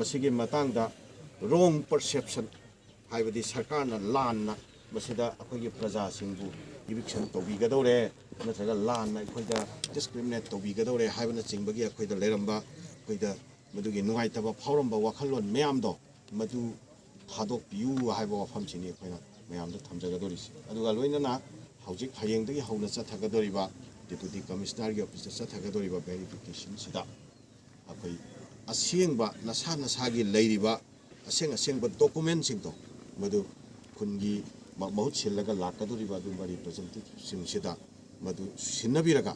ꯃꯁꯤꯒꯤ ꯃꯇꯥꯡꯗ ꯔꯣꯡ ꯄꯔꯁꯦꯞꯁꯟ ꯍꯥꯏꯕꯗꯤ ꯁꯔꯀꯥꯔꯅ ꯂꯥꯟꯅ ꯃꯁꯤꯗ ꯑꯩꯈꯣꯏꯒꯤ ꯄ꯭ꯔꯖꯥꯁꯤꯡꯕꯨ ꯏꯕꯤꯛꯁꯟ ꯇꯧꯕꯤꯒꯗꯧꯔꯦ ꯅꯠꯇ꯭ꯔꯒ ꯂꯥꯟꯅ ꯑꯩꯈꯣꯏꯗ ꯗꯤꯁꯀ꯭ꯔꯤꯃꯤꯅꯦꯠ ꯇꯧꯕꯤꯒꯗꯧꯔꯦ ꯍꯥꯏꯕꯅꯆꯤꯡꯕꯒꯤ ꯑꯩꯈꯣꯏꯗ ꯂꯩꯔꯝꯕ ꯑꯩꯈꯣꯏꯗ ꯃꯗꯨꯒꯤ ꯅꯨꯡꯉꯥꯏꯇꯕ ꯐꯥꯎꯔꯝꯕ ꯋꯥꯈꯜꯂꯣꯟ ꯃꯌꯥꯝꯗꯣ ꯃꯗꯨ ꯊꯥꯗꯣꯛꯄꯤꯌꯨ ꯍꯥꯏꯕ ꯋꯥꯐꯝꯁꯤꯅꯤ ꯑꯩꯈꯣꯏꯅ ꯃꯌꯥꯝꯗ ꯊꯝꯖꯒꯗꯧꯔꯤꯁꯤ ꯑꯗꯨꯒ ꯂꯣꯏꯅꯅ ꯍꯧꯖꯤꯛ ꯍꯌꯦꯡꯗꯒꯤ ꯍꯧꯅ ꯆꯠꯊꯒꯗꯧꯔꯤꯕ ꯗꯤꯄꯨꯇꯤ ꯀꯃꯤꯁꯅꯔꯒꯤ ꯑꯣꯐꯤꯁꯇ ꯆꯠꯊꯒꯗꯧꯔꯤꯕ ꯚꯦꯔꯤꯐꯤꯀꯦꯁꯟꯁꯤꯗ ꯑꯩꯈꯣꯏ ꯑꯁꯦꯡꯕ ꯅꯁꯥꯒꯤ ꯂꯩꯔꯤꯕ ꯑꯁꯦꯡꯕ ꯗꯣꯀꯨꯃꯦꯟꯁꯤꯡꯗꯣ ꯃꯗꯨ ꯈꯨꯟꯒꯤ ꯃꯍꯨꯠ ꯁꯤꯜꯂꯒ ꯂꯥꯛꯀꯗꯧꯔꯤꯕ ꯑꯗꯨꯒꯨꯝꯕ ꯔꯤꯄ꯭ꯔꯖꯦꯟꯇꯦꯇꯤꯚꯁꯤꯡꯁꯤꯗ ꯃꯗꯨ ꯁꯤꯟꯅꯕꯤꯔꯒ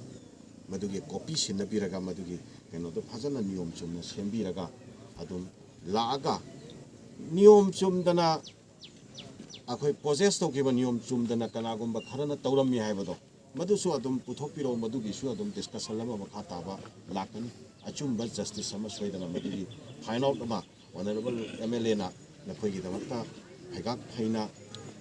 ꯃꯗꯨꯒꯤ ꯀꯣꯄꯤ ꯁꯤꯟꯅꯕꯤꯔꯒ ꯃꯗꯨꯒꯤ ꯀꯩꯅꯣꯗꯣ ꯐꯖꯅ ꯅꯤꯌꯣꯝ ꯆꯨꯝꯅ ꯁꯦꯝꯕꯤꯔꯒ ꯑꯗꯨꯝ ꯂꯥꯛꯑꯒ ꯅꯤꯌꯣꯝ ꯆꯨꯝꯗꯅ ꯑꯩꯈꯣꯏ ꯄ꯭ꯔꯣꯁꯦꯁ ꯇꯧꯈꯤꯕ ꯅꯤꯌꯣꯝ ꯆꯨꯝꯗꯅ ꯀꯅꯥꯒꯨꯝꯕ ꯈꯔꯅ ꯇꯧꯔꯝꯃꯤ ꯍꯥꯏꯕꯗꯣ ꯃꯗꯨꯁꯨ ꯑꯗꯨꯝ ꯄꯨꯊꯣꯛꯄꯤꯔꯛꯑꯣ ꯃꯗꯨꯒꯤꯁꯨ ꯑꯗꯨꯝ ꯗꯤꯁꯀꯁꯟ ꯑꯃ ꯃꯈꯥ ꯇꯥꯕ ꯂꯥꯛꯀꯅꯤ ꯑꯆꯨꯝꯕ ꯖꯁꯇꯤꯁ ꯑꯃ ꯁꯣꯏꯗꯅ ꯃꯗꯨꯒꯤ ꯐꯥꯏꯟ ꯑꯥꯎꯠ ꯑꯃ ꯑꯣꯅꯔꯦꯕꯜ MLAꯅ ꯅꯈꯣꯏꯒꯤꯗꯃꯛꯇ ꯍꯩꯒꯥꯛ ꯐꯩꯅ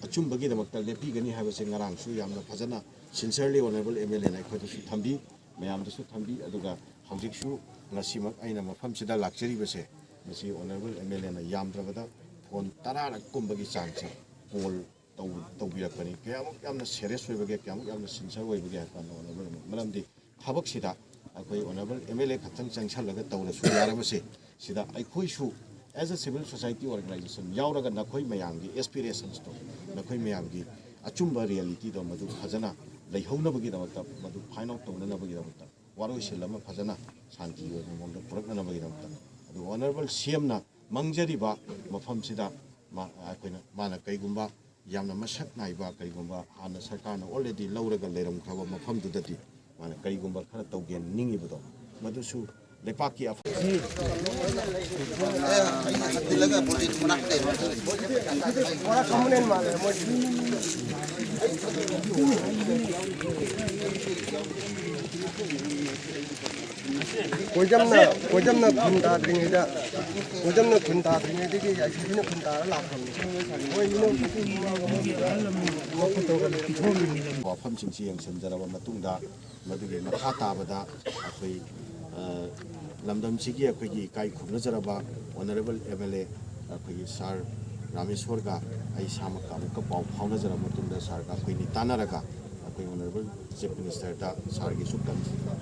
ꯑꯆꯨꯝꯕꯒꯤꯗꯃꯛꯇ ꯂꯦꯞꯄꯤꯒꯅꯤ ꯍꯥꯏꯕꯁꯦ ꯉꯔꯥꯡꯁꯨ ꯌꯥꯝꯅ ꯐꯖꯅ ꯁꯤꯟꯁꯤꯌꯔꯂꯤ ꯑꯣꯅꯔꯦꯕꯜ MLAꯅ ꯑꯩꯈꯣꯏꯗꯁꯨ ꯊꯝꯕꯤ ꯃꯌꯥꯝꯗꯁꯨ ꯊꯝꯕꯤ ꯑꯗꯨꯒ ꯍꯧꯖꯤꯛꯁꯨ ꯉꯁꯤꯃꯛ ꯑꯩꯅ ꯃꯐꯝꯁꯤꯗ ꯂꯥꯛꯆꯔꯤꯕꯁꯦ ꯃꯁꯤ ꯑꯣꯅꯔꯦꯕꯜ MLAꯅ ꯌꯥꯝꯗ꯭ꯔꯕꯗ ꯐꯣꯟ 10ꯔꯛ ꯀꯨꯝꯕꯒꯤ ꯆꯥꯡꯁꯦ ꯀꯣꯜ ꯇꯧꯕꯤꯔꯛꯄꯅꯤ ꯀꯌꯥꯃꯨꯛ ꯌꯥꯝꯅ ꯁꯦꯔꯤꯌꯁ ꯑꯣꯏꯕꯒꯦ ꯀꯌꯥꯃꯨꯛ ꯌꯥꯝꯅ ꯁꯤꯟꯁꯤꯌꯔ ꯑꯣꯏꯕꯒꯦ ꯍꯥꯏꯕ ꯀꯥꯟꯗ ꯑꯣꯅꯔꯦꯕꯜ ꯃꯔꯝꯗꯤ ꯊꯕꯛꯁꯤꯗ ꯑꯩꯈꯣꯏ ꯑꯣꯅꯔꯦꯕꯜ MLA ꯈꯛꯇꯪ ꯆꯪꯁꯜꯂꯒ ꯇꯧꯔꯁꯨ ꯌꯥꯔꯕꯁꯦ ꯁꯤꯗ ꯑꯩꯈꯣꯏꯁꯨ ꯑꯦज ꯑ ꯁꯤꯚꯤꯜ ꯁꯣꯁꯥꯏꯇꯤ ꯑꯣꯔꯒꯅꯥꯏꯖꯦꯁꯟ ꯌꯥꯎꯔꯒ ꯅꯈꯣꯏ ꯃꯌꯥꯝꯒꯤ ꯑꯦꯁꯄꯤꯔꯦꯁꯟꯁꯇꯣ ꯅꯈꯣꯏ ꯃꯌꯥꯝꯒꯤ ꯑꯆꯨꯝꯕ ꯔꯤꯌꯦꯂꯤꯇꯤꯗꯣ ꯃꯗꯨ ꯐꯖꯅ ꯂꯩꯍꯧꯅꯕꯒꯤꯗꯃꯛꯇ ꯃꯗꯨ ꯐꯥꯏꯟ ꯑꯥꯎꯠ ꯇꯧꯅꯅꯕꯒꯤꯗꯃꯛꯇ ꯋꯥꯔꯣꯏꯁꯤꯜ ꯑꯃ ꯐꯖꯅ ꯁꯥꯟꯇꯤ ꯑꯣꯏꯕ ꯃꯑꯣꯡꯗ ꯄꯨꯔꯛꯅꯅꯕꯒꯤꯗꯃꯛꯇ ꯑꯗꯨ ꯑꯣꯅꯔꯦꯕꯜ CMꯅ ꯃꯪꯖꯔꯤꯕ ꯃꯐꯝꯁꯤꯗ ꯑꯩꯈꯣꯏꯅ ꯃꯥꯅ ꯀꯩꯒꯨꯝꯕ ꯌꯥꯝꯅ ꯃꯁꯛ ꯅꯥꯏꯕ ꯀꯩꯒꯨꯝꯕ ꯍꯥꯟꯅ ꯁꯔꯀꯥꯔꯅ ꯑꯣꯜꯔꯦꯗꯤ ꯂꯧꯔꯒ ꯂꯩꯔꯝꯈ꯭ꯔꯕ ꯃꯐꯝꯗꯨꯗꯗꯤ ꯃꯥꯅ ꯀꯔꯤꯒꯨꯝꯕ ꯈꯔ ꯇꯧꯒꯦ ꯅꯤꯡꯉꯤꯕꯗꯣ ꯃꯗꯨꯁꯨ ꯂꯩꯄꯥꯛꯀꯤ ꯀꯣꯏꯖꯝꯅ ꯈꯨꯟ ꯇꯥꯗ꯭ꯔꯤꯉꯩꯗꯒꯤ ꯌꯥꯏꯁꯤꯕꯤꯅ ꯈꯨꯟ ꯇꯥꯔ ꯂꯥꯛꯈ꯭ꯔꯕꯅꯤ ꯋꯥꯐꯝꯁꯤꯡꯁꯤ ꯌꯦꯡꯁꯤꯟꯖꯔꯕ ꯃꯇꯨꯡꯗ ꯃꯗꯨꯒꯤ ꯃꯈꯥ ꯇꯥꯕꯗ ꯑꯩꯈꯣꯏ ꯂꯝꯗꯝꯁꯤꯒꯤ ꯑꯩꯈꯣꯏꯒꯤ ꯏꯀꯥꯏ ꯈꯨꯝꯅꯖꯔꯕ ꯑꯣꯅꯔꯦꯕꯜ MLA ꯑꯩꯈꯣꯏꯒꯤ ꯁꯥꯔ ꯔꯥꯃꯦꯁꯣꯔꯒ ꯑꯩ ꯏꯁꯥꯃꯛꯀ ꯑꯃꯨꯛꯀ ꯄꯥꯎ ꯐꯥꯎꯅꯖꯔꯕ ꯃꯇꯨꯡꯗ ꯁꯥꯔꯒ ꯑꯩꯈꯣꯏꯅꯤ ꯇꯥꯟꯅꯔꯒ ꯑꯩꯈꯣꯏ ꯑꯣꯅꯔꯦꯕꯜ ꯆꯤꯐ ꯃꯤꯅꯤꯁꯇꯔꯗ ꯁꯥꯔꯒꯤꯁꯨ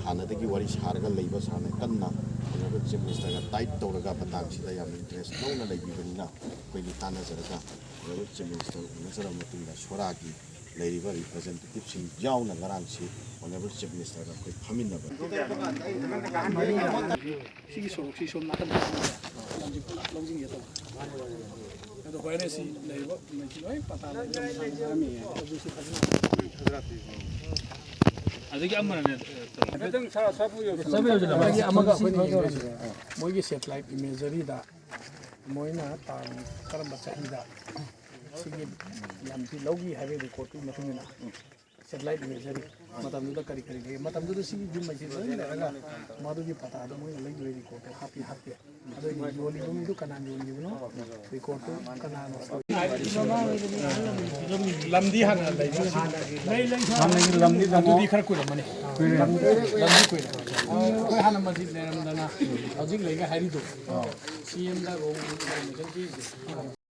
ꯍꯥꯟꯅꯗꯒꯤ ꯋꯥꯔꯤ ꯁꯥꯔꯒ ꯂꯩꯕ ꯁꯥꯔꯅ ꯀꯟꯅ ꯑꯣꯅꯔꯦꯕꯜ ꯆꯤꯐ ꯃꯤꯅꯤꯁꯇꯔꯒ ꯇꯥꯏꯠ ꯇꯧꯔꯒ ꯃꯇꯥꯡꯁꯤꯗ ꯌꯥꯝꯅ ꯏꯟꯇꯔꯦꯁ ꯂꯧꯅ ꯂꯩꯕꯤꯕꯅꯤꯅ ꯑꯩꯈꯣꯏꯅꯤ ꯇꯥꯟꯅꯖꯔꯒ ꯑꯣꯅꯔꯦꯕꯜ ꯆꯤꯐ ꯃꯤꯅꯤꯁꯇꯔ ꯎꯅꯖꯔꯕ ꯃꯇꯨꯡꯗ ꯁꯣꯔꯥꯒꯤ ꯂꯩꯔꯤꯕ ꯔꯤꯄ꯭ꯔꯖꯦꯟꯇꯦꯇꯤꯚꯁꯤꯡ ꯌꯥꯎꯅ ꯉꯔꯥꯡꯁꯤ ꯑꯣꯅꯔꯦꯕꯜ ꯆꯤꯐ ꯃꯤꯅꯤꯁꯇꯔꯒ ꯑꯩꯈꯣꯏ ꯐꯝꯃꯤꯟꯅꯕ ꯁꯤꯒꯤ ꯁꯣꯔꯣꯛꯁꯤ ꯁꯣꯝ ꯅꯥꯀꯟꯗ ꯂꯧꯁꯤꯟꯒꯦ ꯇꯧꯕ ꯑꯗꯣ ꯍꯣꯔꯦꯟ ꯁꯤ ꯂꯩꯔꯤꯕ ꯃꯩꯁꯤ ꯂꯣꯏ ꯄꯇꯥ ꯂꯩꯔꯝꯃꯤ ꯑꯗꯨꯁꯨ ꯐꯖꯅ ꯑꯗꯒꯤ ꯑꯃꯅꯅꯦ ꯑꯃꯒ ꯑꯩꯈꯣꯏꯅ ꯌꯦꯡꯗꯣꯏꯁꯦ ꯃꯣꯏꯒꯤ ꯁꯦꯇꯤꯂꯥꯏꯠ ꯏꯃꯦꯖꯔꯤꯗ ꯃꯣꯏꯅ ꯇꯥꯡ ꯀꯔꯝꯕ ꯆꯍꯤꯗ ꯁꯤꯒꯤ ꯂꯝꯁꯤ ꯂꯧꯈꯤ ꯍꯥꯏꯕꯒꯤ ꯔꯦꯀꯣꯔꯠꯇꯨꯒꯤ ꯃꯇꯨꯡ ꯏꯟꯅ ꯁꯦꯇꯤꯂꯥꯏꯠ ꯏꯃꯦꯖꯔꯤ ꯃꯇꯝꯗꯨꯗ ꯀꯔꯤ ꯂꯩ ꯃꯇꯝꯗꯨꯗ ꯁꯤꯒꯤ ꯌꯨꯝꯁꯤ ꯂꯣꯏ ꯂꯩꯔꯒ ꯃꯗꯨꯒꯤ ꯄꯇꯥꯗꯣ ꯃꯣꯏꯅ ꯂꯩꯗꯣꯏ ꯔꯦꯀꯣꯔꯠꯇꯣ ꯍꯥꯞꯄꯤ ꯑꯗꯨꯒꯤ ꯌꯣꯜꯂꯤꯕ ꯃꯤꯗꯨ ꯀꯅꯥꯅ ꯌꯣꯜꯂꯤꯕꯅꯣ ꯔꯦꯀꯣꯔꯠꯇꯨ ꯀꯅꯥꯅꯣ ꯂꯝꯗꯤ ꯍꯥꯟꯅ ꯂꯩꯕ ꯍꯥꯟꯅꯒꯤ ꯂꯝꯗꯤ ꯑꯗꯨꯗꯤ ꯈꯔ ꯀꯨꯏꯔꯝꯃꯅꯤ ꯂꯝꯗꯤ ꯀꯨꯏꯔꯦ ꯑꯩꯈꯣꯏ ꯍꯥꯟꯅ ꯃꯁꯤ ꯂꯩꯔꯝꯗꯅ ꯍꯧꯖꯤꯛ ꯂꯩꯒ ꯍꯥꯏꯔꯤꯗꯣ CMꯗ ꯔꯣꯡ ꯏꯟꯐꯣꯔꯃꯦꯁꯟ ꯄꯤꯔꯤꯁꯦ